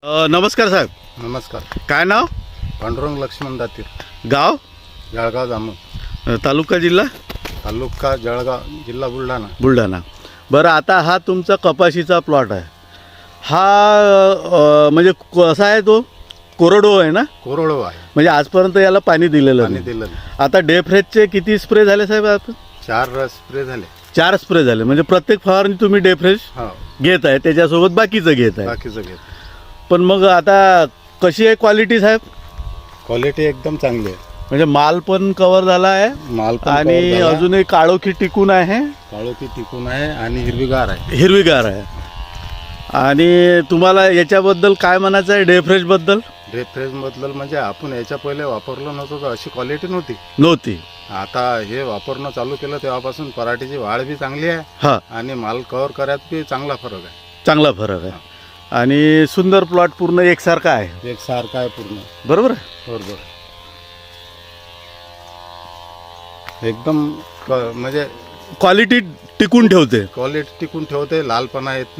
नमस्कार साहेब. नमस्कार. काय नाव? पांडुरंग लक्ष्मण दातीर, गाव? जळगाव जामोद, तालुका जिल्हा? तालुका जळगाव, जिल्हा बुलढाणा. बुलढाणा. बरं, आता हा तुमचा कपाशीचा प्लॉट आहे. हा म्हणजे कसा आहे तो? कोरडो आहे ना? कोरडो आहे. म्हणजे आजपर्यंत याला पाणी दिलेलं पाणी नाही. दिलं. आता डेफ्रेजचे किती स्प्रे झाले साहेब? आता 4 स्प्रे झाले. 4 स्प्रे झाले. म्हणजे प्रत्येक फवारणी तुम्ही डेफ्रेज हो, घेत आहे, त्याच्यासोबत बाकीचं घेत आहे. बाकीचं घेत. पण मग आता कशी आहे क्वालिटी साहेब? क्वालिटी एकदम चांगली आहे. म्हणजे माल पण कव्हर झाला आहे माल पण आणि cover झाला. अजूनही काळोखी टिकून आहे, काळोखी टिकून आहे आणि हिरवीगार आहे. हिरवीगार आहे. आणि तुम्हाला याच्याबद्दल काय म्हणायचं आहे डेफ्रेशबद्दल? ड्रेप बद्दल म्हणजे आपण याच्या पहिले वापरलं नव्हतं तर अशी क्वालिटी नव्हती. आता हे वापरणं चालू केलं तेव्हापासून पराठीची वाढ बी चांगली आहे हां, आणि माल कव्हर करायत बी चांगला फरक आहे. चांगला फरक आहे. आणि सुंदर प्लॉट पूर्ण एकसारखा आहे. एकसारखा आहे पूर्ण. बरोबर आहे? बरोबर. एकदम म्हणजे क्वालिटी टिकून ठेवते. क्वालिटी टिकून ठेवते, लालपणा येत